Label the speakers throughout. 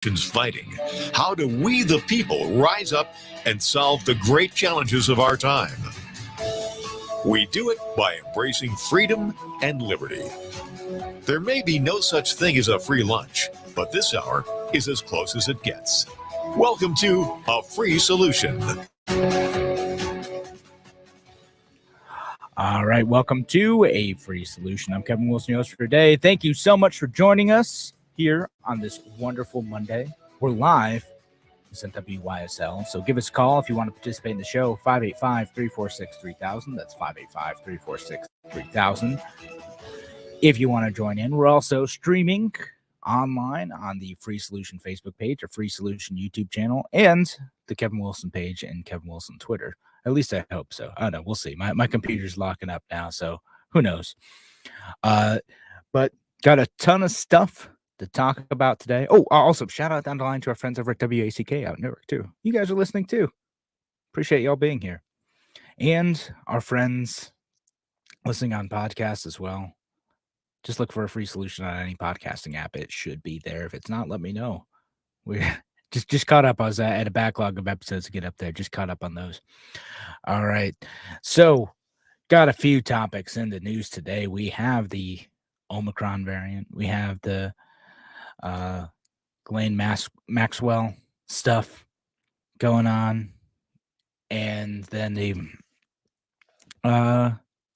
Speaker 1: fighting. How do we, the people, rise up and solve the great challenges of our time? We do it by embracing freedom and liberty. There may be no such thing as a free lunch, but this hour is as close as it gets. Welcome to A Free Solution.
Speaker 2: All right, welcome to A Free Solution. I'm Kevin Wilson, your host for today. Thank you so much for joining us here on this wonderful Monday. We're live at WYSL, so give us a call if you want to participate in the show, 585-346-3000. That's 585-346-3000. If you want to join in, we're also streaming online on the Free Solution Facebook page, or Free Solution YouTube channel, and the Kevin Wilson page and Kevin Wilson Twitter. At least I hope so. I don't know. We'll see. My computer's locking up now, so who knows? But got a ton of stuff to talk about today. Oh, also, shout out down the line to our friends over at WACK out in Newark, too. You guys are listening, too. Appreciate y'all being here. And our friends listening on podcasts as well. Just look for A Free Solution on any podcasting app. It should be there. If it's not, let me know. We're just caught up. I was at a backlog of episodes to get up there. Just caught up on those. All right. So got a few topics in the news today. We have the Omicron variant. We have the Ghislaine Maxwell stuff going on. And then the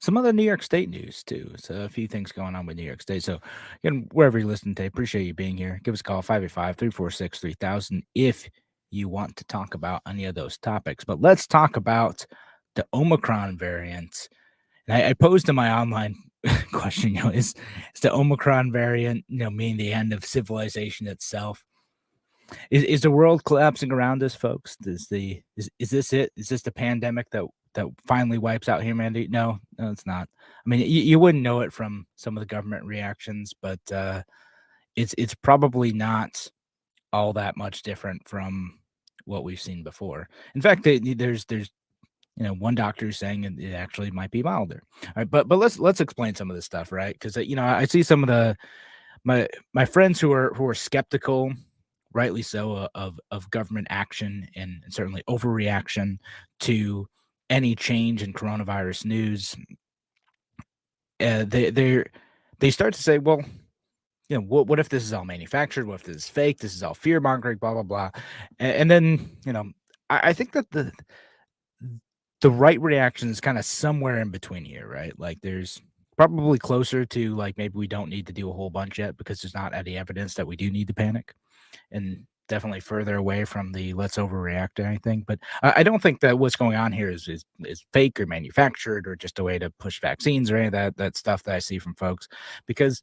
Speaker 2: some other New York State news, too. So a few things going on with New York State. So, again, wherever you listen today, appreciate you being here. Give us a call, 585-346-3000, if you want to talk about any of those topics. But let's talk about the Omicron variant. And I posed in my online question, is the Omicron variant, mean the end of civilization itself? Is the world collapsing around us, folks? Is this it? Is this the pandemic that finally wipes out humanity? No, it's not. I mean, you wouldn't know it from some of the government reactions, but it's probably not all that much different from what we've seen before. In fact, there's one doctor saying it actually might be milder. All right, but let's explain some of this stuff, right? Because I see some of my friends who are skeptical, rightly so, of government action and certainly overreaction to any change in coronavirus news. They start to say, well, what if this is all manufactured? What if this is fake? This is all fear mongering, blah blah blah. And then I think that the right reaction is kind of somewhere in between here, right? Like there's probably closer to like maybe we don't need to do a whole bunch yet because there's not any evidence that we do need to panic, and definitely further away from the let's overreact to anything. But I don't think that what's going on here is fake or manufactured or just a way to push vaccines or any of that stuff that I see from folks, because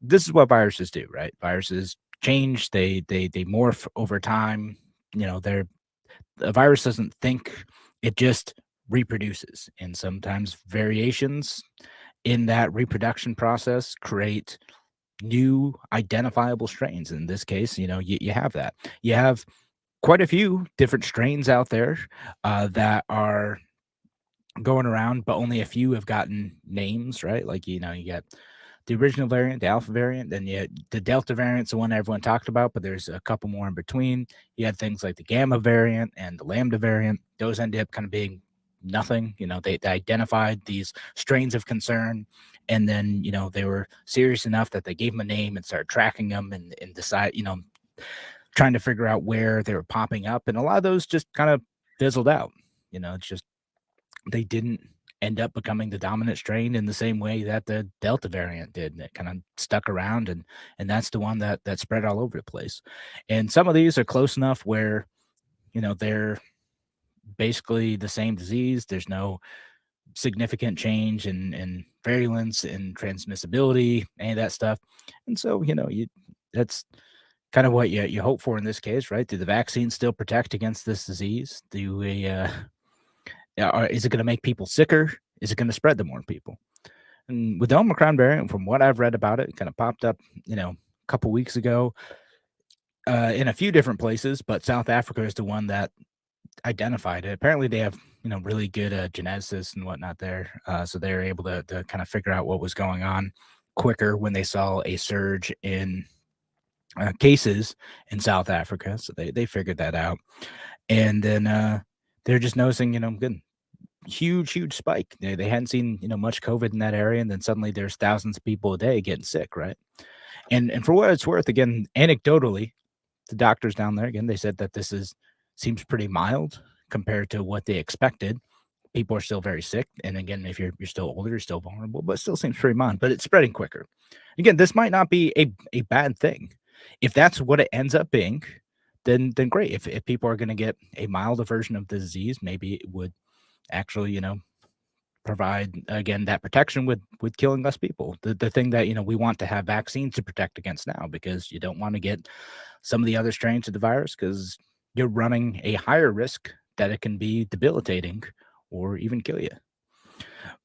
Speaker 2: this is what viruses do, right? Viruses change, they morph over time. A virus doesn't think, it just reproduces, and sometimes variations in that reproduction process create new identifiable strains. In this case, you have that. You have quite a few different strains out there that are going around, but only a few have gotten names, right? Like, you get the original variant, the alpha variant, then the delta variant's the one everyone talked about, but there's a couple more in between. You had things like the gamma variant and the lambda variant. Those ended up kind of being nothing. They identified these strains of concern, and then they were serious enough that they gave them a name and started tracking them and decide, trying to figure out where they were popping up. And a lot of those just kind of fizzled out. It's just they didn't end up becoming the dominant strain in the same way that the delta variant did. And it kind of stuck around, and that's the one that spread all over the place. And some of these are close enough where they're basically the same disease. There's no significant change in virulence and transmissibility, any of that stuff. And so, that's kind of what you hope for in this case, right? Do the vaccines still protect against this disease? Is it going to make people sicker? Is it going to spread to more people? And with the Omicron variant, from what I've read about it, it kind of popped up, a couple weeks ago in a few different places, but South Africa is the one that identified it. Apparently they have really good geneticists and whatnot there, so they were able to kind of figure out what was going on quicker when they saw a surge in cases in South Africa. So they figured that out. And then they're just noticing, good, huge spike. They hadn't seen, much COVID in that area. And then suddenly there's thousands of people a day getting sick, right? And for what it's worth, again, anecdotally, the doctors down there, again, they said that seems pretty mild compared to what they expected. People are still very sick. And again, if you're still older, you're still vulnerable, but it still seems pretty mild, but it's spreading quicker. Again, this might not be a bad thing. If that's what it ends up being, then great. If people are going to get a milder version of the disease, maybe it would actually, provide, again, that protection with killing less people. The thing that, we want to have vaccines to protect against now, because you don't want to get some of the other strains of the virus, because you're running a higher risk that it can be debilitating or even kill you.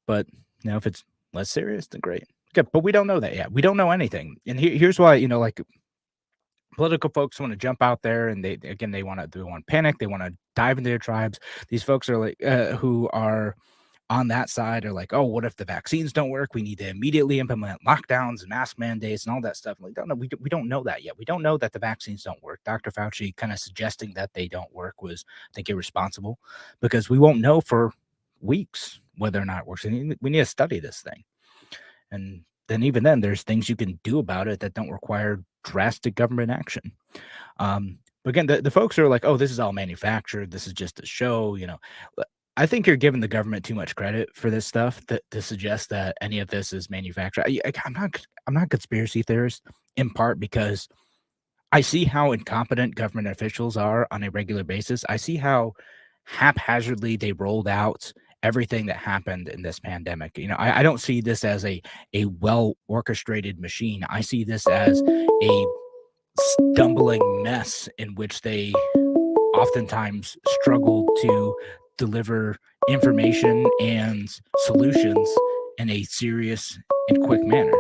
Speaker 2: But if it's less serious, then great. Okay, but we don't know that yet. We don't know anything. And here's why, like, political folks want to jump out there, and they want to panic. They want to dive into their tribes. These folks are like, who are on that side are like, oh, what if the vaccines don't work? We need to immediately implement lockdowns and mask mandates and all that stuff. Like, we don't know that yet. We don't know that the vaccines don't work. Dr. Fauci kind of suggesting that they don't work was, I think, irresponsible, because we won't know for weeks whether or not it works. And we need to study this thing. And then even then, there's things you can do about it that don't require drastic government action. But again, the folks are like, oh, this is all manufactured. This is just a show, I think you're giving the government too much credit for this stuff to suggest that any of this is manufactured. I'm not a conspiracy theorist, in part because I see how incompetent government officials are on a regular basis. I see how haphazardly they rolled out everything that happened in this pandemic. I don't see this as a well orchestrated machine. I see this as a stumbling mess in which they oftentimes struggled to deliver information and solutions in a serious and quick manner.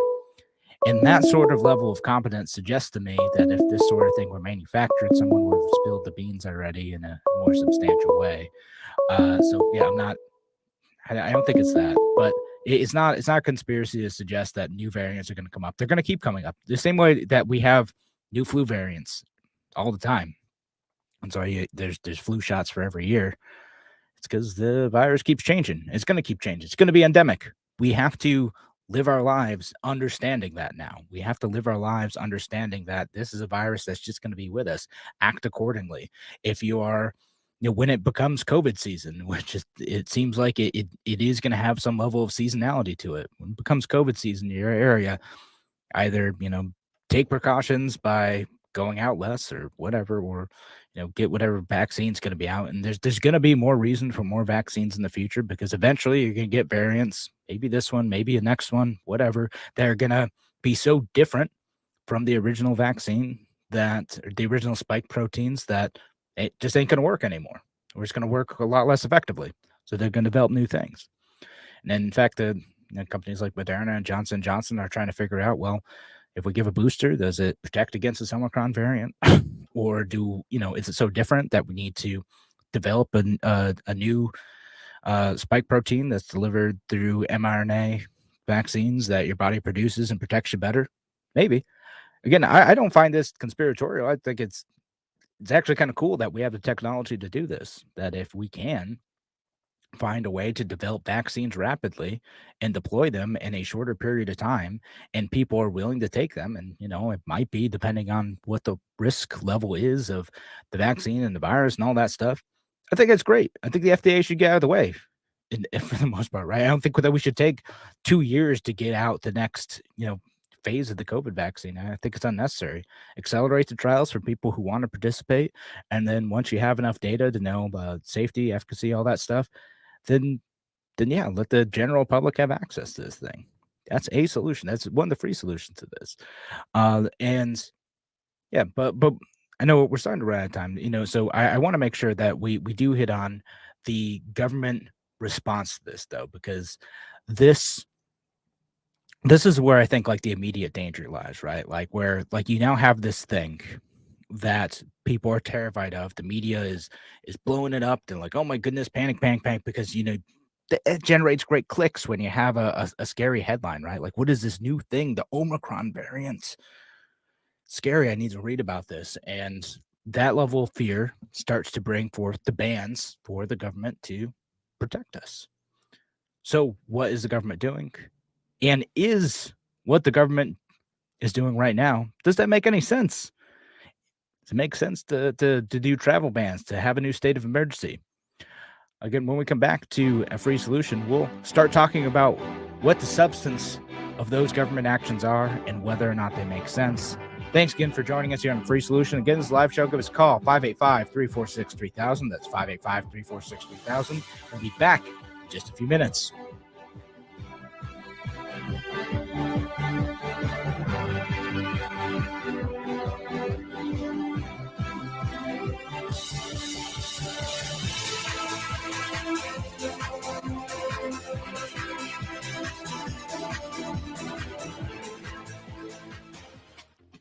Speaker 2: And that sort of level of competence suggests to me that if this sort of thing were manufactured, someone would have spilled the beans already in a more substantial way. So yeah, I don't think it's that, but it's not a conspiracy to suggest that new variants are going to come up. They're going to keep coming up the same way that we have new flu variants all the time. And so there's flu shots for every year. It's because the virus keeps changing. It's going to keep changing. It's going to be endemic. We have to live our lives understanding that now. We have to live our lives understanding that this is a virus that's just going to be with us. Act accordingly. If you are, when it becomes COVID season, which it seems like it is going to have some level of seasonality to it. When it becomes COVID season in your area, either, take precautions by going out less or whatever, or get whatever vaccine's going to be out. And there's going to be more reason for more vaccines in the future, because eventually you're going to get variants, maybe this one, maybe the next one, whatever, they're going to be so different from the original vaccine, that the original spike proteins, that it just ain't going to work anymore, or it's going to work a lot less effectively. So they're going to develop new things. And then, in fact, the companies like Moderna and Johnson & Johnson are trying to figure out, well, if we give a booster, does it protect against this Omicron variant? Or is it so different that we need to develop a new spike protein that's delivered through mRNA vaccines that your body produces and protects you better? Maybe. Again, I don't find this conspiratorial. I think it's actually kind of cool that we have the technology to do this, that if we can find a way to develop vaccines rapidly and deploy them in a shorter period of time, and people are willing to take them, and it might be, depending on what the risk level is of the vaccine and the virus and all that stuff, I think it's great. I think the FDA should get out of the way, for the most part, right? I don't think that we should take 2 years to get out the next phase of the COVID vaccine. I think it's unnecessary. Accelerate the trials for people who want to participate, and then once you have enough data to know about safety, efficacy, all that stuff, then yeah, let the general public have access to this thing. That's a solution. That's one of the free solutions to this. And yeah, but I know we're starting to run out of time, so I want to make sure that we do hit on the government response to this, though, because this is where I think, like, the immediate danger lies, right? Like, where, like, you now have this thing that people are terrified of. The media is blowing it up. They're like, oh my goodness, panic, because it generates great clicks when you have a scary headline, right? Like, what is this new thing, the Omicron variant? scary. I need to read about this. And that level of fear starts to bring forth demands for the government to protect us. So what is the government doing? And is what the government is doing right now, does that make any sense? Does it make sense to do travel bans, to have a new state of emergency? Again, when we come back to A Free Solution, we'll start talking about what the substance of those government actions are and whether or not they make sense. Thanks again for joining us here on A Free Solution. Again, this is a live show. Give us a call, 585-346-3000. That's 585-346-3000. We'll be back in just a few minutes.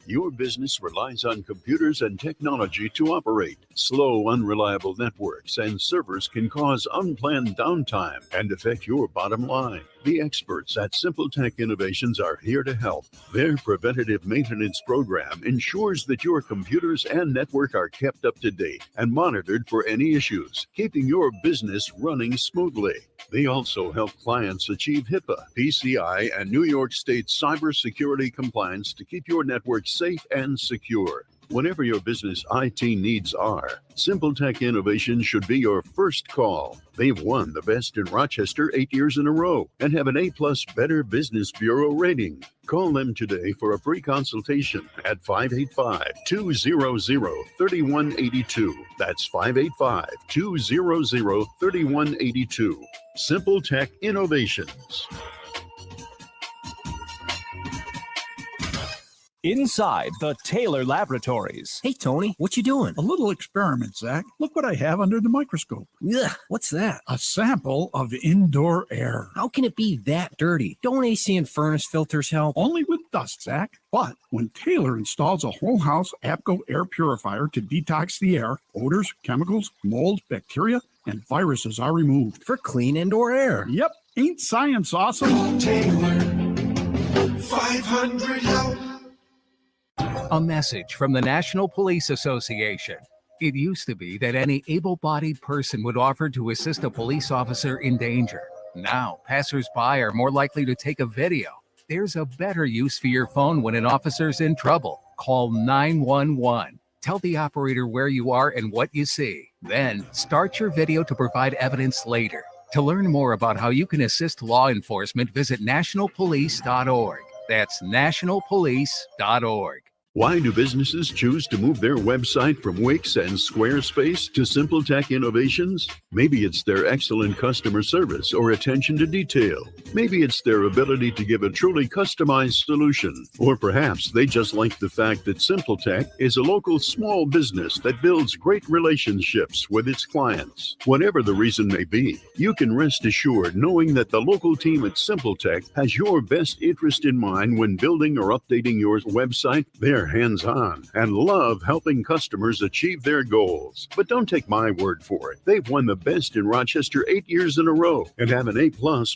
Speaker 3: Your business relies on computers and technology to operate. Slow, unreliable networks and servers can cause unplanned downtime and affect your bottom line. The experts at Simple Tech Innovations are here to help. Their preventative maintenance program ensures that your computers and network are kept up to date and monitored for any issues, keeping your business running smoothly. They also help clients achieve HIPAA, PCI, and New York State cybersecurity compliance to keep your network safe and secure. Whatever your business IT needs are, Simple Tech Innovations should be your first call. They've won the Best in Rochester 8 years in a row and have an A+ Better Business Bureau rating. Call them today for a free consultation at 585-200-3182. That's 585-200-3182. Simple Tech Innovations.
Speaker 4: Inside the Taylor Laboratories.
Speaker 5: Hey, Tony, what you doing?
Speaker 6: A little experiment, Zach. Look what I have under the microscope.
Speaker 5: Ugh, what's that?
Speaker 6: A sample of indoor air.
Speaker 5: How can it be that dirty? Don't AC and furnace filters help?
Speaker 6: Only with dust, Zach. But when Taylor installs a whole house APCO air purifier to detox the air, odors, chemicals, mold, bacteria, and viruses are removed.
Speaker 5: For clean indoor air.
Speaker 6: Yep. Ain't science awesome?
Speaker 7: Taylor, 500 help.
Speaker 4: A message from the National Police Association. It used to be that any able-bodied person would offer to assist a police officer in danger. Now, passers-by are more likely to take a video. There's a better use for your phone when an officer's in trouble. Call 911. Tell the operator where you are and what you see. Then, start your video to provide evidence later. To learn more about how you can assist law enforcement, visit nationalpolice.org. That's nationalpolice.org.
Speaker 3: Why do businesses choose to move their website from Wix and Squarespace to Simple Tech Innovations? Maybe it's their excellent customer service or attention to detail. Maybe it's their ability to give a truly customized solution. Or perhaps they just like the fact that Simple Tech is a local small business that builds great relationships with its clients. Whatever the reason may be, you can rest assured knowing that the local team at Simple Tech has your best interest in mind when building or updating your website. They're hands-on and love helping customers achieve their goals. But don't take my word for it. They've won the Best in Rochester 8 years in a row and have an A+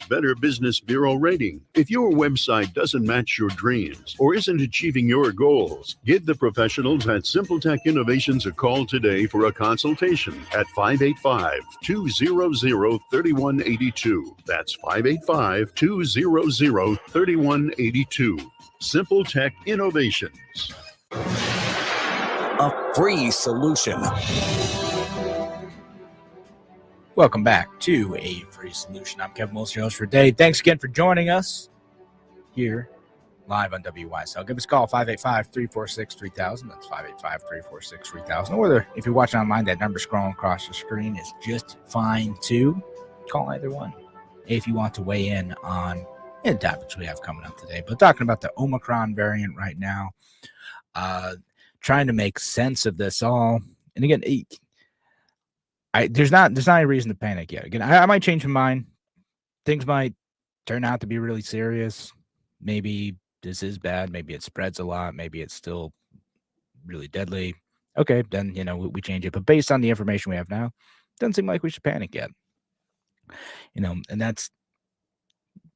Speaker 3: Better Business Bureau rating. If your website doesn't match your dreams or isn't achieving your goals, give the professionals at Simple Tech Innovations a call today for a consultation at 585-200-3182. That's 585-200-3182. Simple Tech Innovations.
Speaker 4: A free solution.
Speaker 2: Welcome back to A Free Solution. I'm Kevin Wilson, your host for today. Thanks again for joining us here live on WYSL. Give us a call, 585-346-3000. That's 585-346-3000. Or if you're watching online, that number scrolling across the screen is just fine too. Call either one if you want to weigh in on the topics we have coming up today. But talking about the Omicron variant right now, trying to make sense of this all. And again, there's not any reason to panic yet. Again, I might change my mind. Things might turn out to be really serious. Maybe this is bad. Maybe it spreads a lot. Maybe it's still really deadly. Okay, then, we change it. But based on the information we have now, doesn't seem like we should panic yet. And that's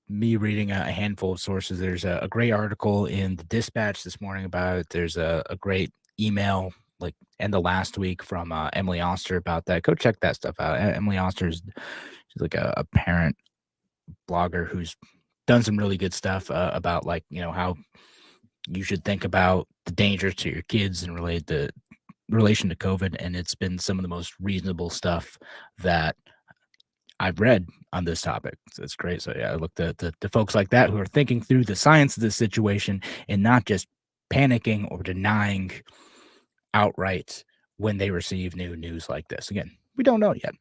Speaker 2: me reading a handful of sources. There's a great article in the Dispatch this morning about it. There's a great email like end of last week from Emily Oster about that. Go check that stuff out. Emily Oster is she's like a parent blogger who's done some really good stuff about like, you know, how you should think about the dangers to your kids and relation to COVID. And it's been some of the most reasonable stuff that I've read on this topic. So it's great. So yeah, I look to folks like that who are thinking through the science of the situation and not just panicking or denying outright when they receive new news like this. Again, we don't know yet.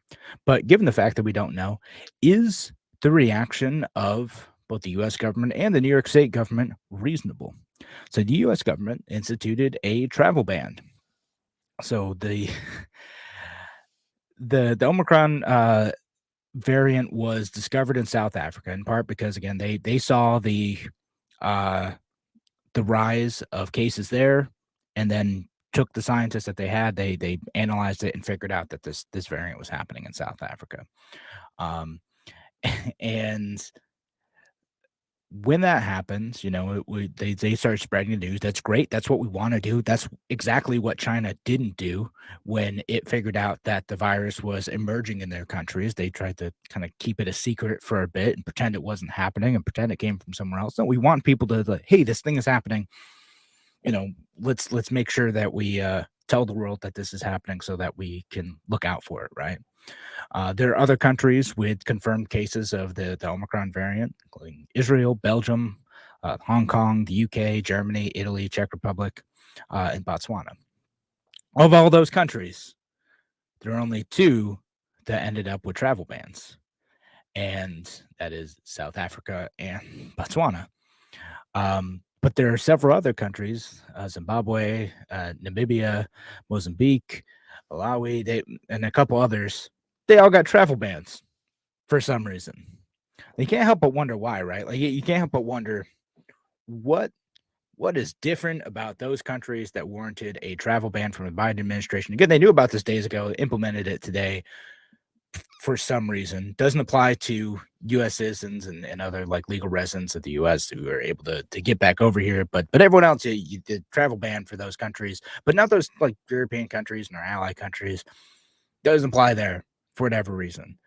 Speaker 2: But given the fact that we don't know, is the reaction of both the U.S. government and the New York State government reasonable? So the U.S. government instituted a travel ban. So the Omicron variant was discovered in South Africa, in part because, again, they saw the rise of cases there, and then took the scientists that they had, they analyzed it and figured out that this variant was happening in South Africa. And when that happens, you know, they start spreading the news. That's great. That's what we want to do. That's exactly what China didn't do when it figured out that the virus was emerging in their countries. They tried to kind of keep it a secret for a bit and pretend it wasn't happening and pretend it came from somewhere else. No, we want people to like, hey, this thing is happening. You know, let's make sure that we tell the world that this is happening so that we can look out for it, right? There are other countries with confirmed cases of the Omicron variant, including Israel, Belgium, Hong Kong, the UK, Germany, Italy, Czech Republic, and Botswana. Of all those countries, there are only two that ended up with travel bans, and that is South Africa and Botswana. But there are several other countries, Zimbabwe, Namibia, Mozambique, Malawi, and a couple others. They all got travel bans for some reason. You can't help but wonder why, right? Like you can't help but wonder what is different about those countries that warranted a travel ban from the Biden administration. Again, they knew about this days ago, implemented it today for some reason. Doesn't apply to U.S. citizens and other like legal residents of the U.S. who are able to get back over here. But everyone else, you did travel ban for those countries, but not those like European countries and our ally countries. Doesn't apply there for whatever reason.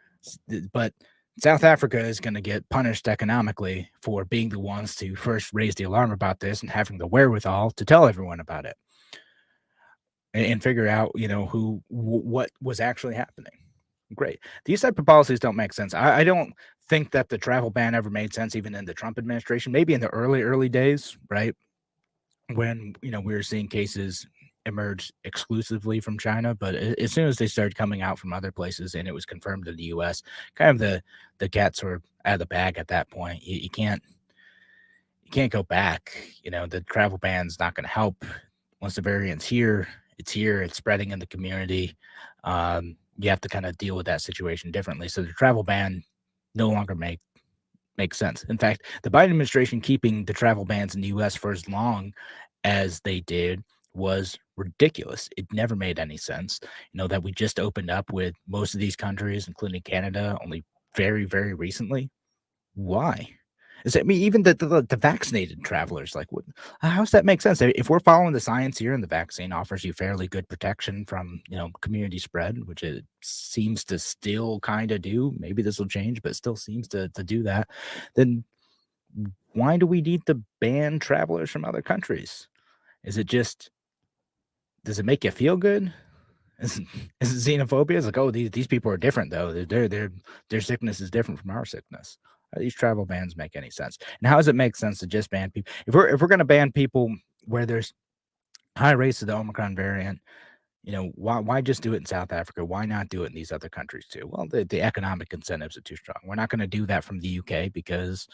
Speaker 2: But South Africa is going to get punished economically for being the ones to first raise the alarm about this and having the wherewithal to tell everyone about it and figure out, you know, what was actually happening. Great. These type of policies don't make sense. I don't think that the travel ban ever made sense, even in the Trump administration, maybe in the early days, right? When, you know, we were seeing cases emerge exclusively from China, but as soon as they started coming out from other places and it was confirmed in the U.S., kind of the cats were out of the bag at that point. You can't go back. You know, the travel ban's not going to help. Once the variant's here, it's spreading in the community. You have to kind of deal with that situation differently. So the travel ban no longer makes sense. In fact, the Biden administration keeping the travel bans in the U.S. for as long as they did was ridiculous. It never made any sense. You know, that we just opened up with most of these countries, including Canada, only very, very recently. Why? I mean, even the vaccinated travelers, like, how does that make sense? If we're following the science here and the vaccine offers you fairly good protection from, you know, community spread, which it seems to still kind of do, maybe this will change, but it still seems to do that, then why do we need to ban travelers from other countries? Does it make you feel good? Is it xenophobia? It's like, oh, these people are different though. Their sickness is different from our sickness. How do these travel bans make any sense? And how does it make sense to just ban people? If we're going to ban people where there's high rates of the Omicron variant, you know, why just do it in South Africa? Why not do it in these other countries too? Well, the economic incentives are too strong. We're not going to do that from the UK because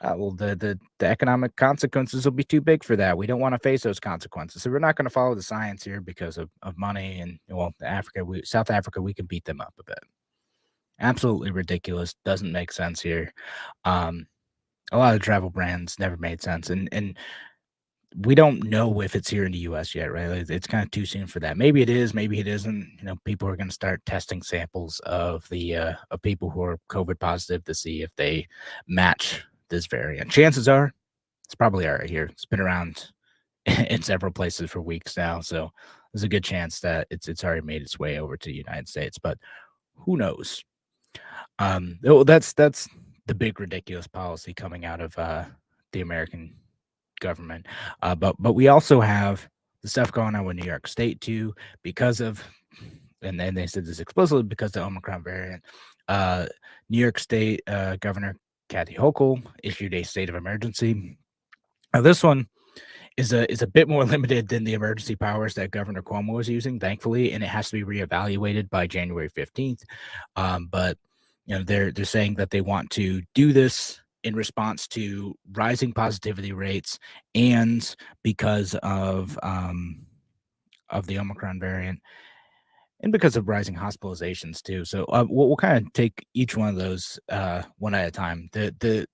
Speaker 2: the economic consequences will be too big for that. We don't want to face those consequences. So we're not going to follow the science here because of money. And well, South Africa, we can beat them up a bit. Absolutely ridiculous. Doesn't make sense here. A lot of travel brands never made sense. And we don't know if it's here in the U.S. yet, right? It's kind of too soon for that. Maybe it is, maybe it isn't. People are going to start testing samples of of people who are COVID positive to see if they match this variant. Chances are, it's probably already here. It's been around in several places for weeks now, so there's a good chance that it's already made its way over to the United States. But who knows? That's the big ridiculous policy coming out of the American government. But we also have the stuff going on with New York State too, because of, and then they said this explicitly, because of the Omicron variant. New York State Governor Kathy Hochul issued a state of emergency. Now this one is a bit more limited than the emergency powers that Governor Cuomo was using, thankfully, and it has to be reevaluated by January 15th. But they're saying that they want to do this in response to rising positivity rates and because of the Omicron variant and because of rising hospitalizations too. So we'll kind of take each one of those one at a time. The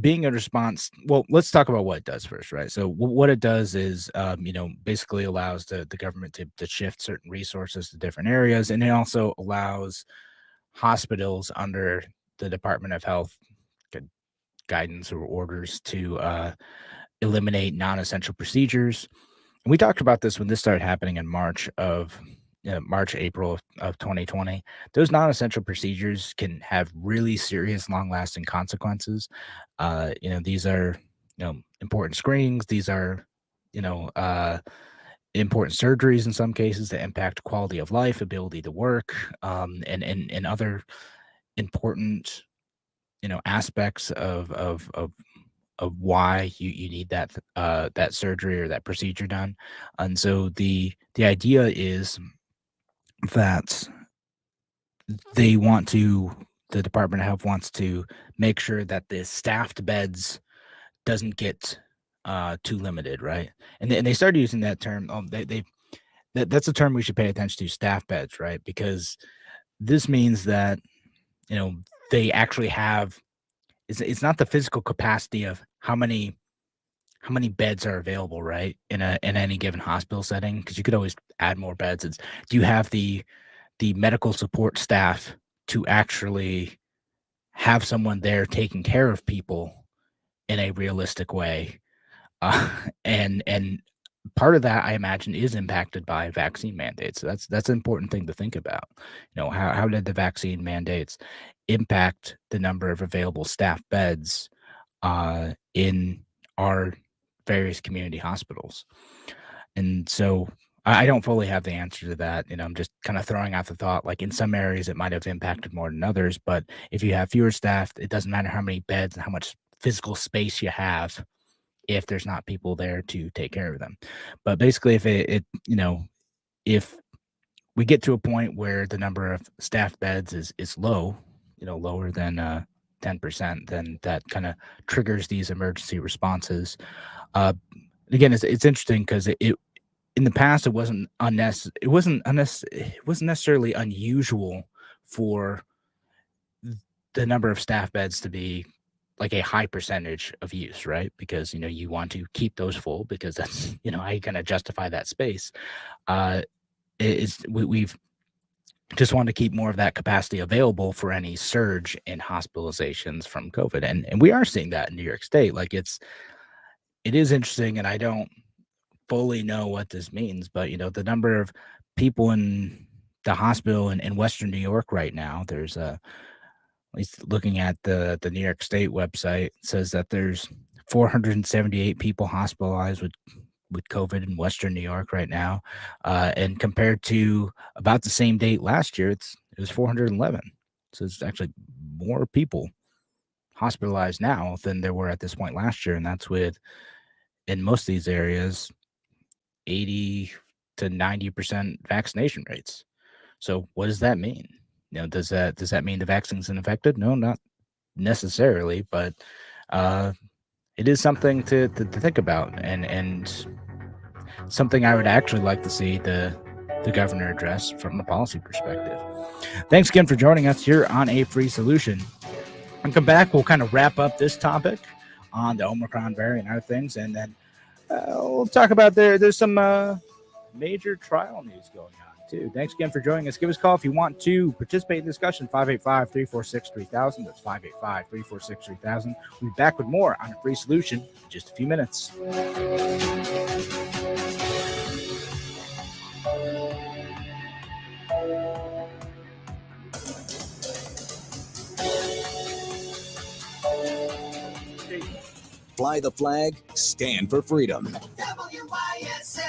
Speaker 2: being a response, well, let's talk about what it does first, right? So what it does is, basically allows the government to shift certain resources to different areas, and it also allows hospitals under the Department of Health guidance or orders to eliminate non-essential procedures. And we talked about this when this started happening in April of 2020. Those non-essential procedures can have really serious, long-lasting consequences. These are, important screenings. These are, important surgeries in some cases that impact quality of life, ability to work, and other important, aspects of why you need that surgery or that procedure done. And so the idea is that the Department of Health wants to make sure that the staffed beds doesn't get too limited, right? And they started using that term. That's a term we should pay attention to, staff beds, right? Because this means that they actually have. It's not the physical capacity of how many beds are available, right, in any given hospital setting, because you could always add more beds. It's, do you have the medical support staff to actually have someone there taking care of people in a realistic way? And part of that, I imagine, is impacted by vaccine mandates. So that's an important thing to think about. How did the vaccine mandates impact the number of available staff beds in our various community hospitals? And so I don't fully have the answer to that. I'm just kind of throwing out the thought, like in some areas it might have impacted more than others, but if you have fewer staff, it doesn't matter how many beds and how much physical space you have if there's not people there to take care of them. But basically, if we get to a point where the number of staff beds is low, lower than 10%, then that kind of triggers these emergency responses. Again, it's interesting because it in the past it wasn't necessarily unusual for the number of staff beds to be like a high percentage of use, right? Because you want to keep those full, because that's how you kind of justify that space. We've just wanted to keep more of that capacity available for any surge in hospitalizations from COVID, and we are seeing that in New York State. Like it is interesting, and I don't fully know what this means, but the number of people in the hospital in Western New York right now, there's at least looking at the New York State website, says that there's 478 people hospitalized with COVID in Western New York right now. And compared to about the same date last year, it was 411. So it's actually more people hospitalized now than there were at this point last year. And that's with, in most of these areas, 80 to 90% vaccination rates. So what does that mean? Does that mean the vaccine's ineffective? No, not necessarily, but it is something to think about, and something I would actually like to see the governor address from a policy perspective. Thanks again for joining us here on A Free Solution. When we come back, we'll kind of wrap up this topic on the Omicron variant and other things, and then We'll talk about there's some major trial news going on, too. Thanks again for joining us. Give us a call if you want to participate in the discussion, 585-346-3000. That's 585-346-3000. We'll be back with more on A Free Solution in just a few minutes.
Speaker 7: Fly the flag, stand for freedom. WYSL.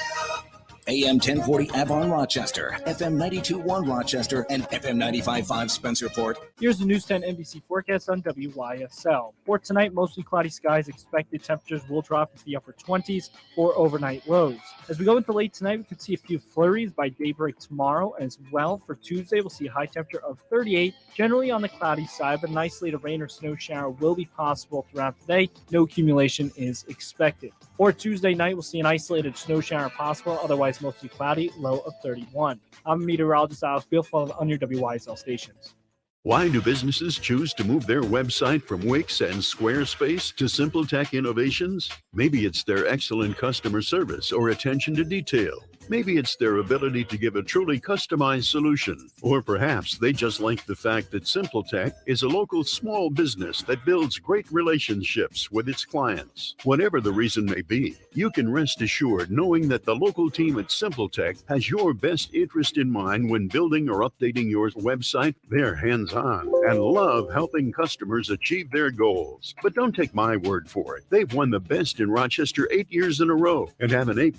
Speaker 7: AM 1040 Avon Rochester, FM 92.1 Rochester, and FM 95.5 Spencerport.
Speaker 8: Here's the News 10 NBC forecast on WYSL. For tonight, mostly cloudy skies. Expected temperatures will drop into the upper 20s for overnight lows. As we go into late tonight, we could see a few flurries by daybreak tomorrow. As well, for Tuesday, we'll see a high temperature of 38, generally on the cloudy side, but an isolated rain or snow shower will be possible throughout the day. No accumulation is expected. For Tuesday night, we'll see an isolated snow shower possible, otherwise mostly cloudy, low of 31. I'm meteorologist Alex Beal on your WYSL stations.
Speaker 3: Why do businesses choose to move their website from Wix and Squarespace to Simple Tech Innovations? Maybe it's their excellent customer service or attention to detail. Maybe it's their ability to give a truly customized solution. Or perhaps they just like the fact that Simple Tech is a local small business that builds great relationships with its clients. Whatever the reason may be, you can rest assured knowing that the local team at Simple Tech has your best interest in mind when building or updating your website. They're hands-on and love helping customers achieve their goals. But don't take my word for it. They've won the best in Rochester 8 years in a row and have an A+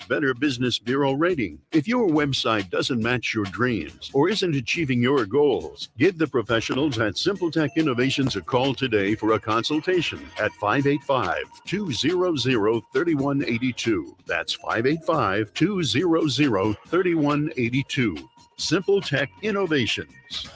Speaker 3: Better Business Bureau rating. If your website doesn't match your dreams or isn't achieving your goals, give the professionals at Simple Tech Innovations a call today for a consultation at 585-200-3182. That's 585-200-3182. Simple Tech Innovations.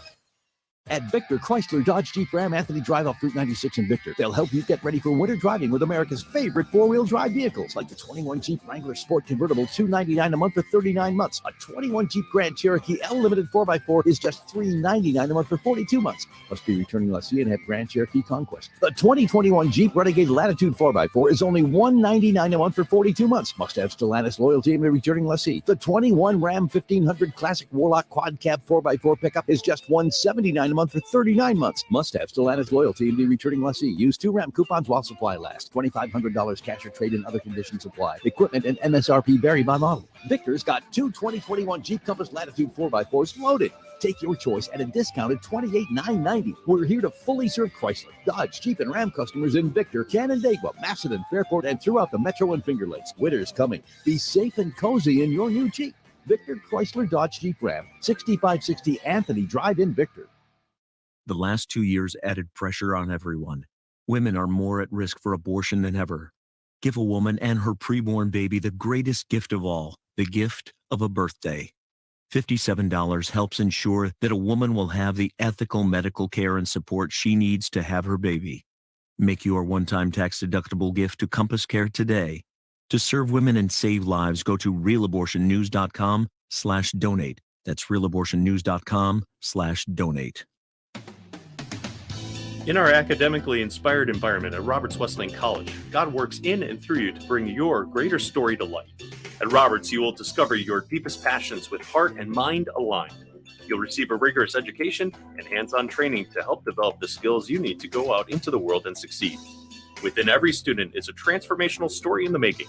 Speaker 9: At Victor Chrysler Dodge Jeep Ram Anthony Drive off Route 96 in Victor, they'll help you get ready for winter driving with America's favorite four-wheel drive vehicles, like the 21 Jeep Wrangler Sport Convertible, $299 a month for 39 months. A 21 Jeep Grand Cherokee L Limited 4x4 is just $399 a month for 42 months. Must be returning lessee and have Grand Cherokee Conquest. The 2021 Jeep Renegade Latitude 4x4 is only $199 a month for 42 months. Must have Stellantis loyalty and a returning lessee. The 21 Ram 1500 Classic Warlock Quad Cab 4x4 pickup is just $179 a month for 39 months. Must have Stellantis loyalty and be returning lessee. Use 2 RAM coupons while supply lasts. $2,500 cash or trade and other conditions apply. Equipment and MSRP vary by model. Victor's got 2 2021 Jeep Compass Latitude 4x4s loaded. Take your choice at a discounted $28,990. We're here to fully serve Chrysler, Dodge, Jeep, and Ram customers in Victor, Canandaigua, Macedon, Fairport, and throughout the Metro and Finger Lakes. Winter's coming. Be safe and cozy in your new Jeep. Victor Chrysler Dodge Jeep Ram, 6560 Anthony Drive in Victor.
Speaker 10: The last 2 years added pressure on everyone. Women are more at risk for abortion than ever. Give a woman and her preborn baby the greatest gift of all, the gift of a birthday. $57 helps ensure that a woman will have the ethical medical care and support she needs to have her baby. Make your one-time tax-deductible gift to Compass Care today. To serve women and save lives, go to realabortionnews.com/donate. That's realabortionnews.com/donate.
Speaker 11: In our academically inspired environment at Roberts Wesleyan College, God works in and through you to bring your greater story to light. At Roberts, you will discover your deepest passions with heart and mind aligned. You'll receive a rigorous education and hands-on training to help develop the skills you need to go out into the world and succeed. Within every student is a transformational story in the making.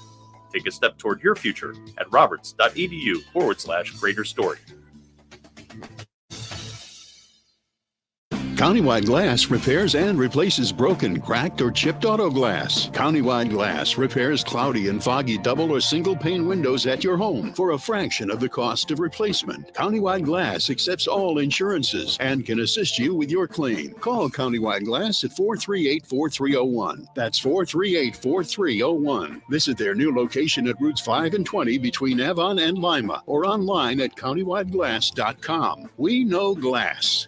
Speaker 11: Take a step toward your future at roberts.edu/greater story.
Speaker 3: Countywide Glass repairs and replaces broken, cracked, or chipped auto glass. Countywide Glass repairs cloudy and foggy double or single pane windows at your home for a fraction of the cost of replacement. Countywide Glass accepts all insurances and can assist you with your claim. Call Countywide Glass at 438-4301. That's 438-4301. Visit their new location at Routes 5 and 20 between Avon and Lima or online at countywideglass.com. We know glass.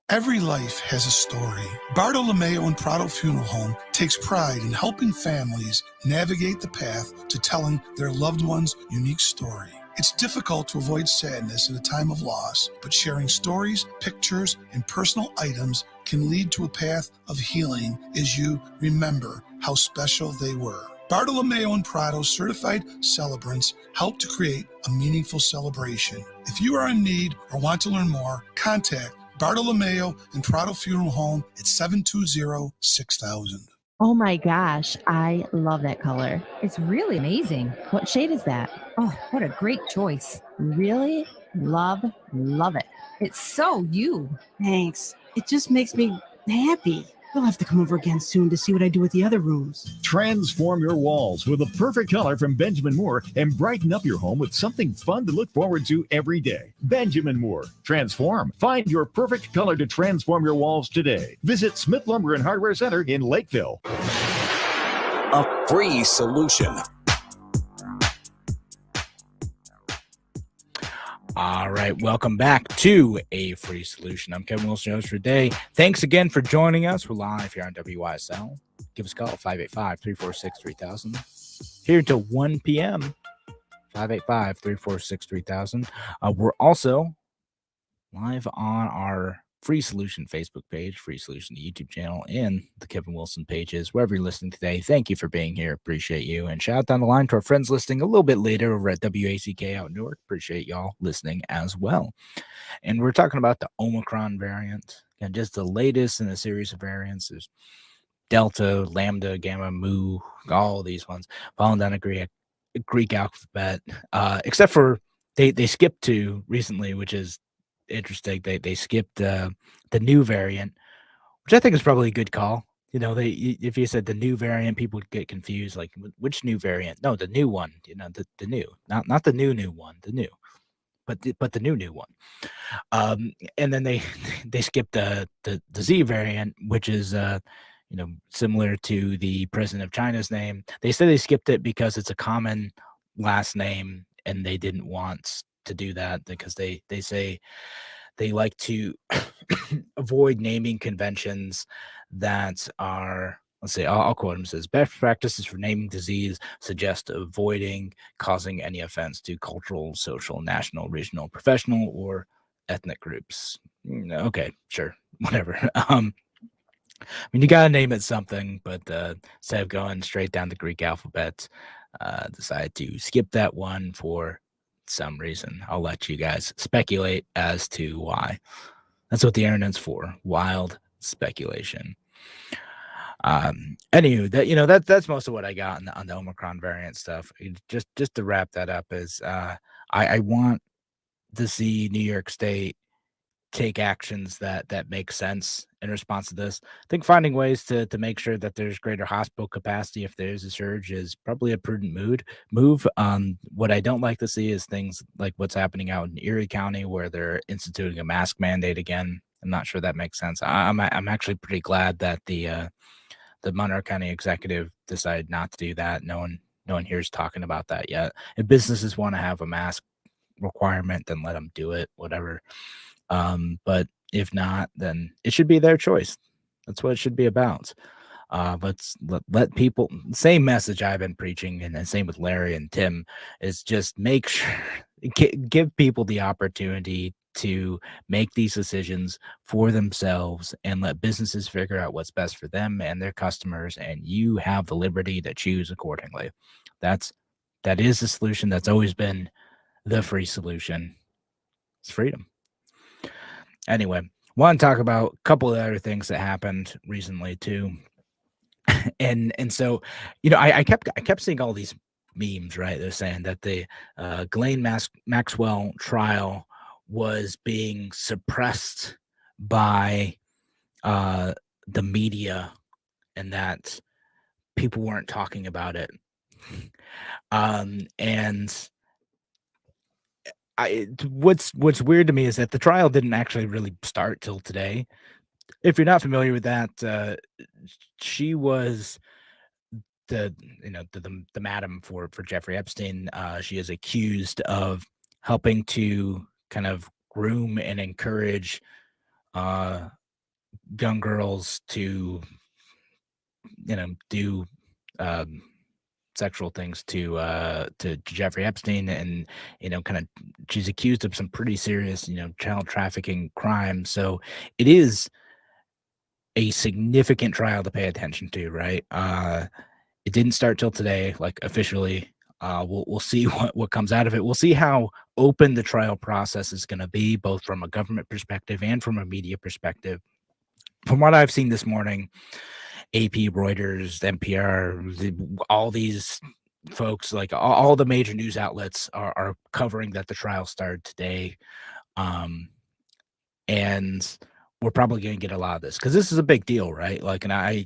Speaker 12: Every life has a story. Bartolomeo and Prado Funeral Home takes pride in helping families navigate the path to telling their loved one's unique story. It's difficult to avoid sadness at a time of loss, but sharing stories, pictures, and personal items can lead to a path of healing as you remember how special they were. Bartolomeo and Prado certified celebrants help to create a meaningful celebration. If you are in need or want to learn more, contact Bartolomeo and Prado Funeral Home at 720-6000.
Speaker 13: Oh my gosh, I love that color.
Speaker 14: It's really amazing. What shade is that?
Speaker 13: Oh, what a great choice. Really love it.
Speaker 14: It's so you.
Speaker 15: Thanks. It just makes me happy. You'll have to come over again soon to see what I do with the other rooms.
Speaker 9: Transform your walls with a perfect color from Benjamin Moore and brighten up your home with something fun to look forward to every day. Benjamin Moore. Transform. Find your perfect color to transform your walls today. Visit Smith Lumber and Hardware Center in Lakeville.
Speaker 7: A free solution.
Speaker 2: All right, welcome back to A Free Solution. I'm Kevin Wilson, host for today. Thanks again for joining us. We're live here on WYSL. Give us a call at 585-346-3000. Here till 1 p.m. 585-346-3000. We're also live on our Free Solution Facebook page, Free Solution YouTube channel, and the Kevin Wilson pages, wherever you're listening today. Thank you for being here. Appreciate you. And shout out down the line to our friends listening a little bit later over at WACK out in Newark. Appreciate y'all listening as well. And we're talking about the Omicron variant, and just the latest in a series of variants. There's Delta, Lambda, Gamma, Mu, all these ones falling down a Greek alphabet, except for they skipped two recently, which is interesting. They skipped the new variant, which I think is probably a good call. You know, if you said the new variant, people would get confused, like which new variant? No, the new one. You know, the new, not the new one, the new, but the new one. And then they skipped the Z variant, which is similar to the president of China's name. They said they skipped it because it's a common last name, and they didn't want to do that because they say they like to avoid naming conventions that are, let's say, I'll quote him, says, best practices for naming disease suggest avoiding causing any offense to cultural, social, national, regional, professional, or ethnic groups. Okay, sure, whatever. I mean, you got to name it something, but instead of going straight down the Greek alphabet, decided to skip that one for some reason. I'll let you guys speculate as to why. That's what the internet's for, wild speculation. Anywho, that's most of what I got on the Omicron variant stuff. Just to wrap that up is I want to see New York State take actions that make sense in response to this. I think finding ways to make sure that there's greater hospital capacity if there's a surge is probably a prudent move. What I don't like to see is things like what's happening out in Erie County, where they're instituting a mask mandate again. I'm not sure that makes sense. I'm actually pretty glad that the Monroe County executive decided not to do that. No one here is talking about that yet. If businesses want to have a mask requirement, then let them do it, whatever. But if not, then it should be their choice. That's what it should be about. Let people, same message I've been preaching, and the same with Larry and Tim, is just make sure, give people the opportunity to make these decisions for themselves and let businesses figure out what's best for them and their customers, and you have the liberty to choose accordingly. That is the solution. That's always been the free solution. It's freedom. Anyway, want to talk about a couple of other things that happened recently too. And so, I kept seeing all these memes, right? They're saying that the Ghislaine Maxwell trial was being suppressed by the media, and that people weren't talking about it. And what's weird to me is that the trial didn't actually really start till today. If you're not familiar with that, she was the madam for Jeffrey Epstein. She is accused of helping to kind of groom and encourage young girls to do sexual things to Jeffrey Epstein, and kind of she's accused of some pretty serious child trafficking crimes. So it is a significant trial to pay attention to, right? It didn't start till today, like officially. We'll see what comes out of it. We'll see how open the trial process is going to be, both from a government perspective and from a media perspective. From what I've seen this morning, AP, Reuters, NPR, all these folks, like all the major news outlets are covering that the trial started today. And we're probably going to get a lot of this because this is a big deal, right? Like, and I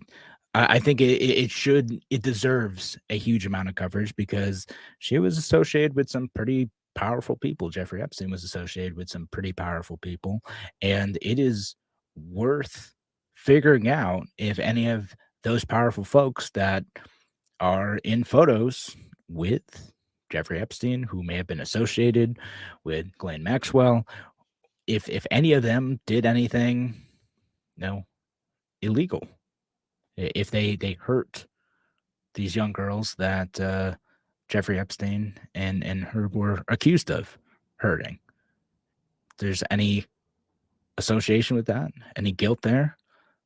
Speaker 2: think it deserves a huge amount of coverage because she was associated with some pretty powerful people. Jeffrey Epstein was associated with some pretty powerful people, and it is worth figuring out if any of those powerful folks that are in photos with Jeffrey Epstein, who may have been associated with Ghislaine Maxwell, if any of them did anything, illegal, if they hurt these young girls that Jeffrey Epstein and her were accused of hurting. If there's any association with that, any guilt there,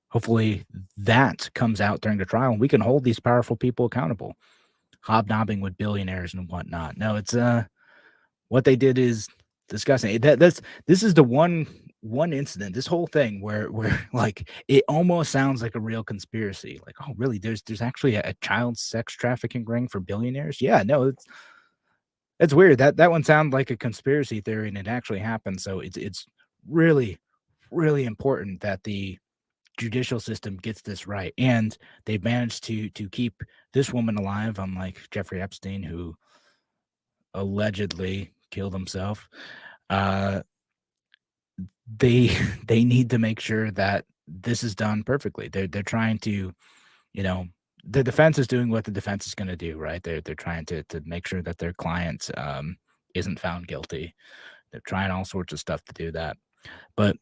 Speaker 2: hopefully that comes out during the trial and we can hold these powerful people accountable, hobnobbing with billionaires and whatnot. No, it's what they did is disgusting. This is the one incident, this whole thing where like it almost sounds like a real conspiracy. Like, oh, really? There's actually a child sex trafficking ring for billionaires? Yeah, no, it's weird. That one sounded like a conspiracy theory, and it actually happened. So it's really, really important that the judicial system gets this right, and they've managed to keep this woman alive, unlike Jeffrey Epstein, who allegedly killed himself. They need to make sure that this is done perfectly. They're trying to, the defense is doing what the defense is going to do, right? They're trying to make sure that their client isn't found guilty. They're trying all sorts of stuff to do that. But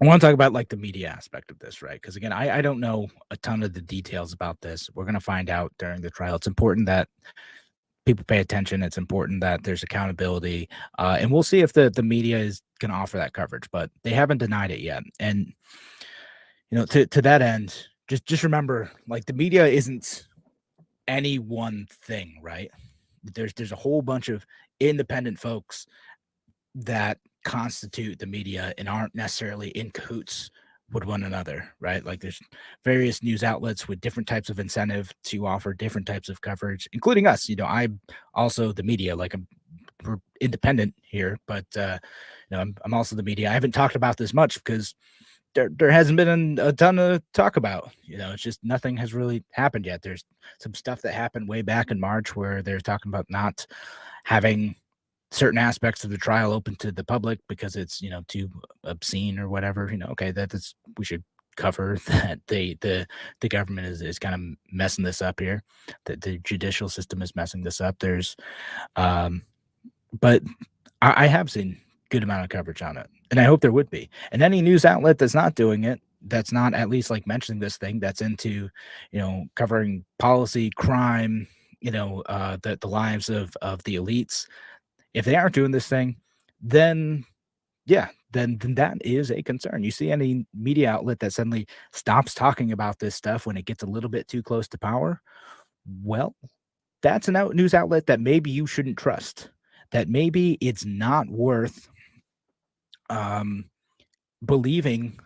Speaker 2: I want to talk about like the media aspect of this, right? Because again, I don't know a ton of the details about this. We're going to find out during the trial. It's important that people pay attention. It's important that there's accountability, and we'll see if the media is going to offer that coverage, but they haven't denied it yet. And to that end, just remember, like, the media isn't any one thing, right? There's a whole bunch of independent folks that constitute the media and aren't necessarily in cahoots with one another, right? Like, there's various news outlets with different types of incentive to offer different types of coverage, including us. I'm also the media. Like, we're independent here, but I'm also the media. I haven't talked about this much because there hasn't been a ton to talk about. It's just nothing has really happened yet. There's some stuff that happened way back in March where they're talking about not having certain aspects of the trial open to the public because it's too obscene or whatever. Okay, that's, we should cover that. The government is kind of messing this up here. The judicial system is messing this up. There's but I have seen good amount of coverage on it, and I hope there would be. And any news outlet that's not doing it, that's not at least like mentioning this thing, that's into covering policy, crime, the lives of the elites, if they aren't doing this thing, then then that is a concern. You see any media outlet that suddenly stops talking about this stuff when it gets a little bit too close to power, well, that's a news outlet that maybe you shouldn't trust, that maybe it's not worth believing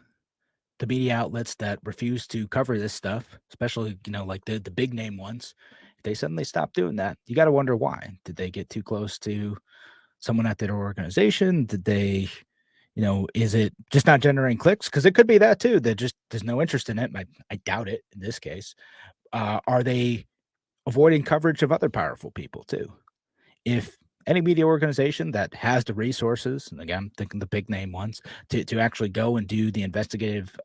Speaker 2: the media outlets that refuse to cover this stuff, especially, like the big name ones. If they suddenly stop doing that, you got to wonder why. Did they get too close to someone at their organization? Did they, is it just not generating clicks? Because it could be that too. That just there's no interest in it. I doubt it in this case. Are they avoiding coverage of other powerful people too? If any media organization that has the resources, and again, I'm thinking the big name ones, to actually go and do the investigative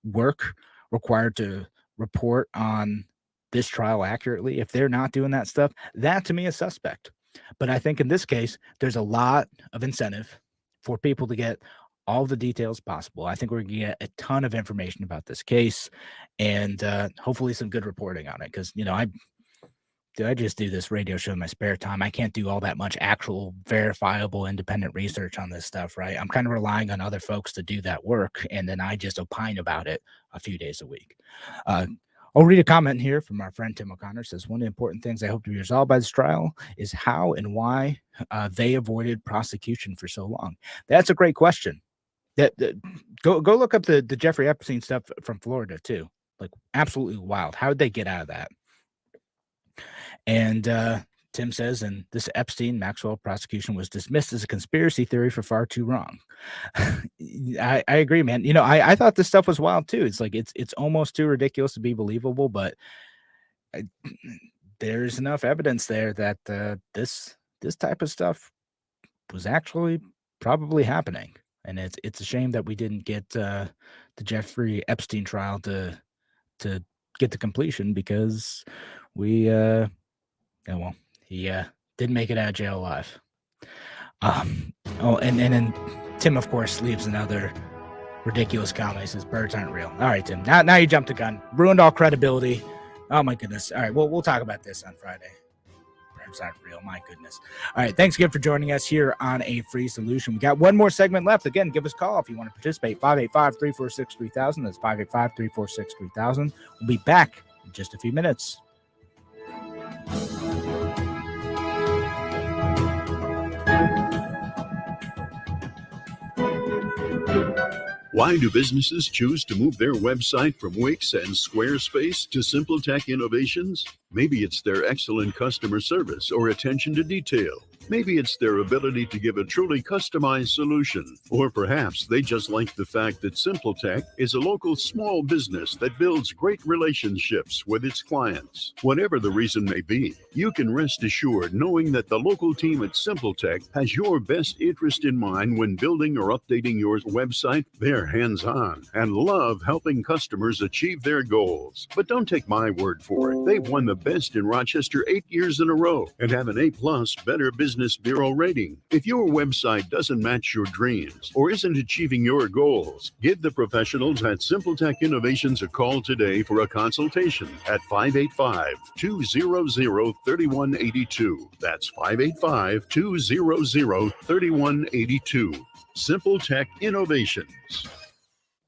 Speaker 2: work required to report on this trial accurately, if they're not doing that stuff, that to me is suspect. But I think in this case, there's a lot of incentive for people to get all the details possible. I think we're going to get a ton of information about this case, and hopefully some good reporting on it. Because, I just do this radio show in my spare time. I can't do all that much actual verifiable independent research on this stuff, right? I'm kind of relying on other folks to do that work, and then I just opine about it a few days a week. I'll read a comment here from our friend Tim O'Connor. Says, one of the important things I hope to be resolved by this trial is how and why they avoided prosecution for so long. That's a great question. Go look up the Jeffrey Epstein stuff from Florida too. Like, absolutely wild. How did they get out of that? And Tim says, and this Epstein Maxwell prosecution was dismissed as a conspiracy theory for far too long. I agree, man. You know, I thought this stuff was wild too. It's like it's almost too ridiculous to be believable, but there's enough evidence there that this type of stuff was actually probably happening. And it's a shame that we didn't get the Jeffrey Epstein trial to get to completion, because we he didn't make it out of jail alive. And then Tim, of course, leaves another ridiculous comment. He says, birds aren't real. All right, Tim, now you jumped the gun, ruined all credibility. Oh my goodness. All right, well, we'll talk about this on Friday. Birds aren't real. My goodness. All right, thanks again for joining us here on A Free Solution. We got one more segment left. Again, give us a call if you want to participate. 585-346-3000. That's 585-346-3000. We'll be back in just a few minutes.
Speaker 3: Why do businesses choose to move their website from Wix and Squarespace to SimpleTech Innovations? Maybe it's their excellent customer service or attention to detail. Maybe it's their ability to give a truly customized solution. Or perhaps they just like the fact that SimpleTech is a local small business that builds great relationships with its clients. Whatever the reason may be, you can rest assured knowing that the local team at SimpleTech has your best interest in mind when building or updating your website. They're hands-on and love helping customers achieve their goals. But don't take my word for it. They've won the best in Rochester 8 years in a row and have an A+ Better Business Bureau rating. If your website doesn't match your dreams or isn't achieving your goals, give the professionals at SimpleTech Innovations a call today for a consultation at 585-200-3182. That's 585-200-3182. SimpleTech Innovations.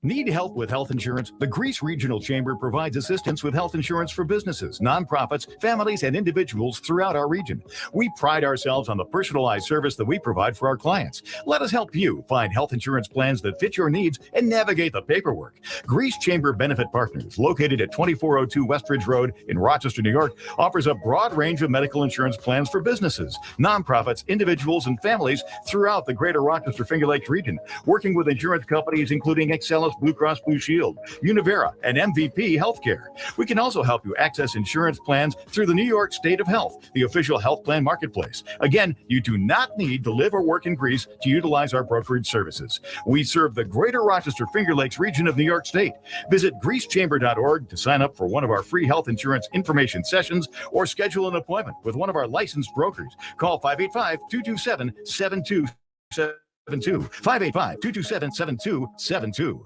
Speaker 16: Need help with health insurance? The Greece Regional Chamber provides assistance with health insurance for businesses, nonprofits, families, and individuals throughout our region. We pride ourselves on the personalized service that we provide for our clients. Let us help you find health insurance plans that fit your needs and navigate the paperwork. Greece Chamber Benefit Partners, located at 2402 Westridge Road in Rochester, New York, offers a broad range of medical insurance plans for businesses, nonprofits, individuals, and families throughout the greater Rochester Finger Lakes region, working with insurance companies including Excellus Blue Cross Blue Shield, Univera, and MVP Healthcare. We can also help you access insurance plans through the New York State of Health, the official health plan marketplace. Again, you do not need to live or work in Greece to utilize our brokerage services. We serve the greater Rochester Finger Lakes region of New York State. Visit greecechamber.org to sign up for one of our free health insurance information sessions or schedule an appointment with one of our licensed brokers. Call 585-227-7272. 585-227-7272.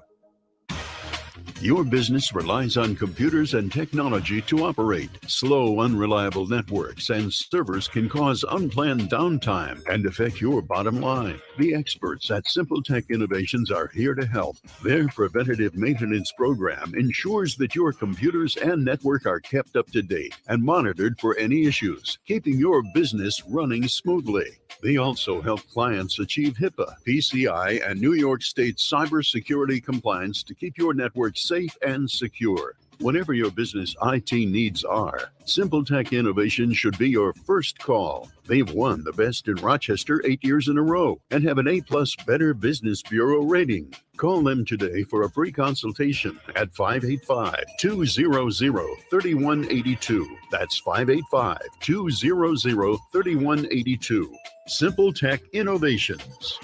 Speaker 3: Your business relies on computers and technology to operate. Slow, unreliable networks and servers can cause unplanned downtime and affect your bottom line. The experts at SimpleTech Innovations are here to help. Their preventative maintenance program ensures that your computers and network are kept up to date and monitored for any issues, keeping your business running smoothly. They also help clients achieve HIPAA, PCI, and New York State cybersecurity compliance to keep your network safe and secure. Whatever your business IT needs are, SimpleTech Innovations should be your first call. They've won the best in Rochester 8 years in a row and have an A+ Better Business Bureau rating. Call them today for a free consultation at 585-200-3182. That's 585-200-3182. SimpleTech Innovations.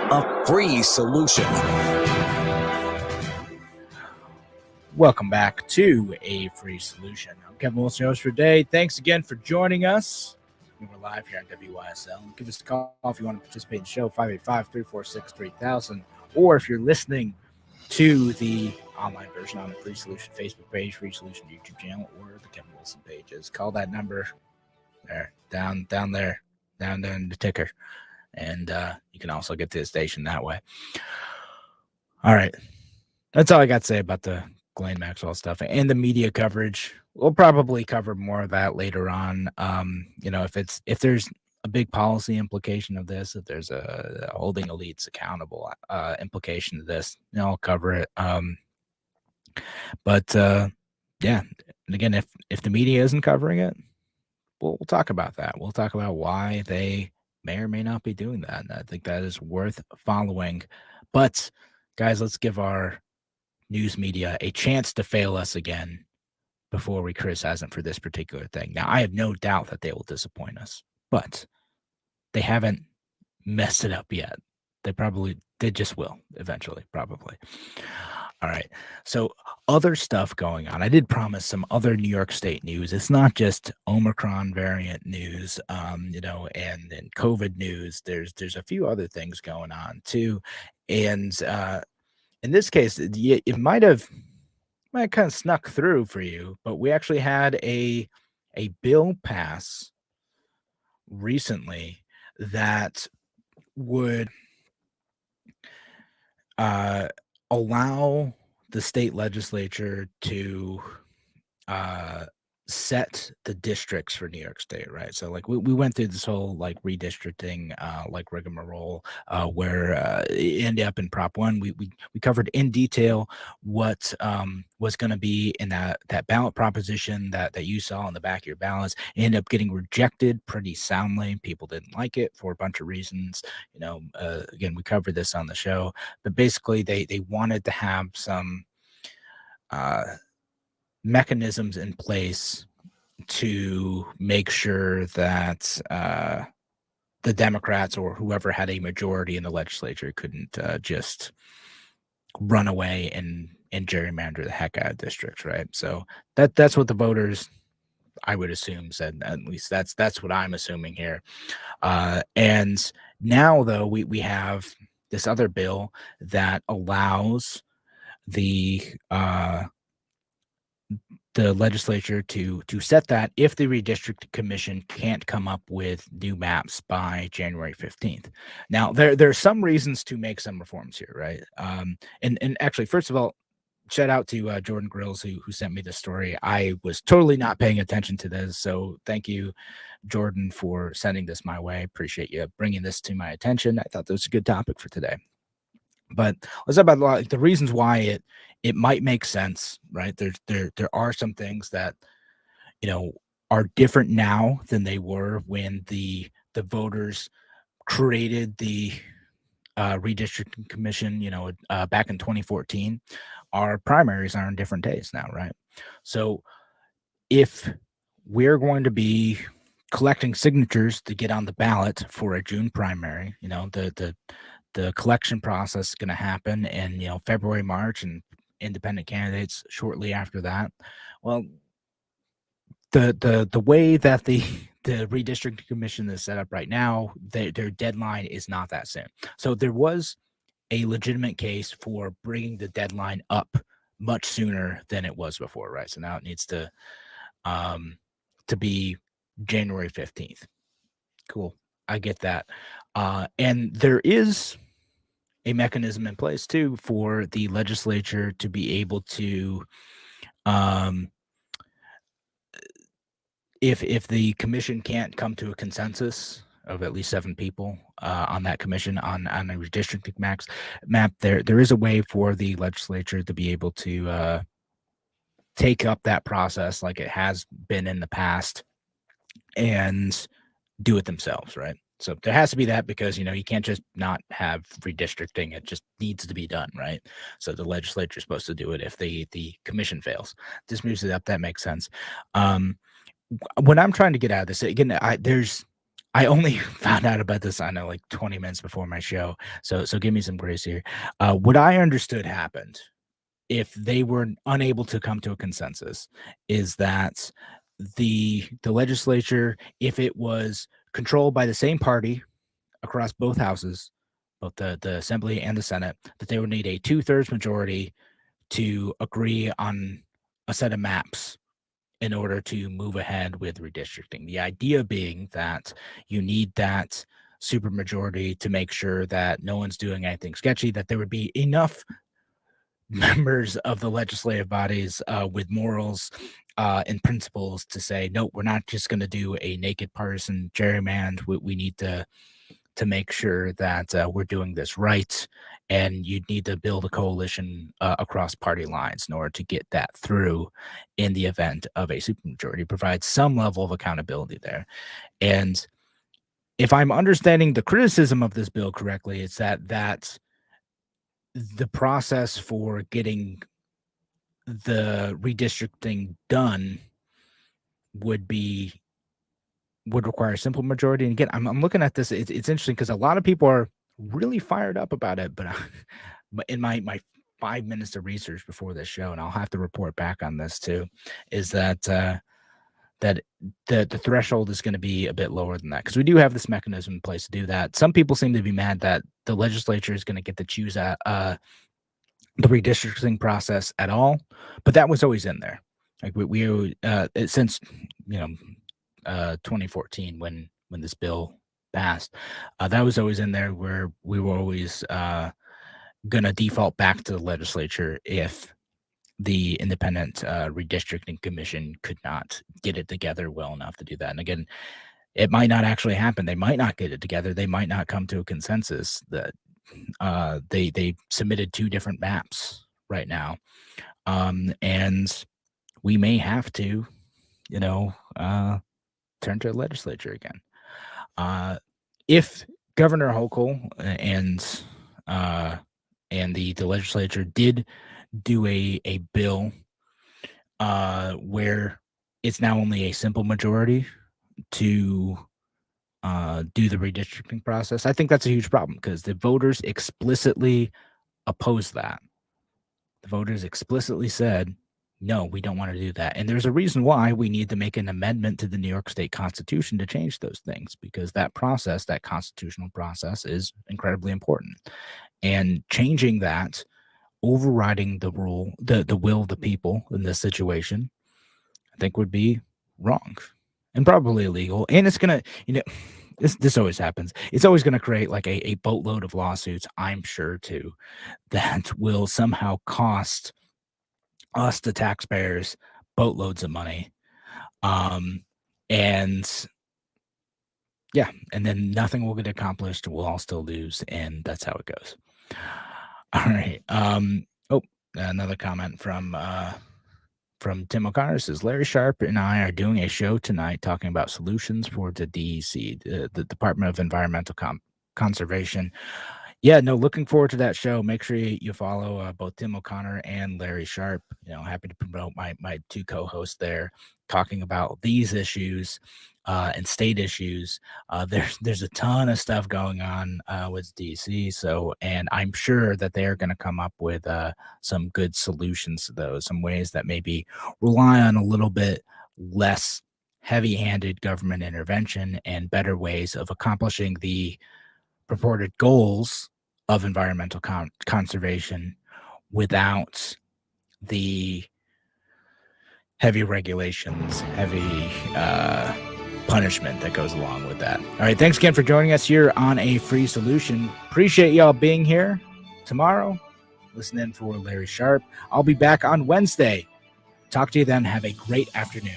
Speaker 7: A free solution.
Speaker 2: Welcome back to A Free Solution. I'm Kevin Wilson, your host for today. Thanks again for joining us. We're live here on WYSL. Give us a call if you want to participate in the show, 585-346-3000. Or if you're listening to the online version on the Free Solution Facebook page, Free Solution YouTube channel, or the Kevin Wilson pages, call that number there, down there in the ticker. And you can also get to the station that way. All right. That's all I got to say about the Ghislaine Maxwell stuff and the media coverage. We'll probably cover more of that later on. If there's a big policy implication of this, if there's a holding elites accountable implication of this, I'll cover it. Yeah, and again, if the media isn't covering it, we'll talk about that. We'll talk about why they may or may not be doing that. And I think that is worth following. But guys, let's give our news media a chance to fail us again before we criticize them for this particular thing. Now, I have no doubt that they will disappoint us, but they haven't messed it up yet. They just will eventually, probably. All right. So other stuff going on. I did promise some other New York State news. It's not just Omicron variant news, and COVID news. There's a few other things going on too. And in this case, it might kind of snuck through for you, but we actually had a bill pass recently that would allow the state legislature to set the districts for New York State, right? So like we went through this whole like redistricting like rigmarole where it ended up in Prop 1. We covered in detail what was going to be in that ballot proposition that you saw on the back of your ballots. It ended up getting rejected pretty soundly. People didn't like it for a bunch of reasons. Again, we covered this on the show, but basically they wanted to have some mechanisms in place to make sure that the Democrats or whoever had a majority in the legislature couldn't just run away and gerrymander the heck out of districts, right? So that's what the voters, I would assume, said. At least that's what I'm assuming here. And now, though, we have this other bill that allows the legislature to set that if the redistricting commission can't come up with new maps by January 15th. Now, there are some reasons to make some reforms here, right? And actually, first of all, shout out to Jordan Grills who sent me this story. I was totally not paying attention to this, so thank you, Jordan, for sending this my way. Appreciate you bringing this to my attention. I thought that was a good topic for today. But let's talk about like the reasons why it might make sense, right? There are some things that are different now than they were when the voters created the redistricting commission, back in 2014. Our primaries are on different days now, right? So if we're going to be collecting signatures to get on the ballot for a June primary, the collection process is going to happen in February, March, and independent candidates shortly after that. Well, the way that the redistricting commission is set up right now, their deadline is not that soon. So there was a legitimate case for bringing the deadline up much sooner than it was before, right? So now it needs to be January 15th. Cool. I get that. And there is a mechanism in place too for the legislature to be able to, if the commission can't come to a consensus of at least 7 people on that commission on a redistricting map, there is a way for the legislature to be able to take up that process like it has been in the past and do it themselves, right? So there has to be that because, you can't just not have redistricting. It just needs to be done, right? So the legislature is supposed to do it if the commission fails. This moves it up. That makes sense. What I'm trying to get out of this, again, I only found out about this, I know, like 20 minutes before my show. So give me some grace here. What I understood happened if they were unable to come to a consensus is that the legislature, if it was controlled by the same party across both houses, both the Assembly and the Senate, that they would need a 2/3 majority to agree on a set of maps in order to move ahead with redistricting. The idea being that you need that supermajority to make sure that no one's doing anything sketchy, that there would be enough members of the legislative bodies with morals and principles to say, no, we're not just going to do a naked partisan gerrymander. We need to make sure that we're doing this right. And you need to build a coalition across party lines in order to get that through in the event of a supermajority, provide some level of accountability there. And if I'm understanding the criticism of this bill correctly, it's that the process for getting the redistricting done would require a simple majority. And again, I'm looking at this. It's interesting because a lot of people are really fired up about it, but in my 5 minutes of research before this show, and I'll have to report back on this too, is that that the threshold is going to be a bit lower than that, because we do have this mechanism in place to do that. Some people seem to be mad that the legislature is going to get to choose the redistricting process at all, but that was always in there. Like we since 2014 when this bill passed, that was always in there, where we were always going to default back to the legislature if the independent redistricting commission could not get it together well enough to do that. And again, it might not actually happen. They might not get it together. They might not come to a consensus. That they submitted 2 different maps right now, and we may have to, turn to the legislature again. If Governor Hochul and the legislature did do a bill where it's now only a simple majority to do the redistricting process, I think that's a huge problem, because the voters explicitly opposed that. The voters explicitly said, no, we don't want to do that. And there's a reason why we need to make an amendment to the New York State Constitution to change those things, because that process, that constitutional process, is incredibly important. And changing that, overriding the rule, the will of the people in this situation, I think would be wrong and probably illegal. And it's going to, this always happens. It's always going to create like a boatload of lawsuits, I'm sure, too, that will somehow cost us, the taxpayers, boatloads of money. And yeah, and then nothing will get accomplished. We'll all still lose. And that's how it goes. All right. Another comment from Tim O'Connor says, Larry Sharp and I are doing a show tonight talking about solutions for the DEC, the Department of Environmental Conservation. Yeah, no, looking forward to that show. Make sure you follow both Tim O'Connor and Larry Sharp. Happy to promote my 2 co-hosts there, talking about these issues and state issues. There's a ton of stuff going on with DC. So, and I'm sure that they are going to come up with some good solutions to those, some ways that maybe rely on a little bit less heavy-handed government intervention and better ways of accomplishing the purported goals of environmental conservation without the heavy regulations, heavy punishment that goes along with that. All right, thanks again for joining us here on A Free Solution. Appreciate y'all being here. Tomorrow, listen in for Larry Sharp. I'll be back on Wednesday. Talk to you then. Have a great afternoon.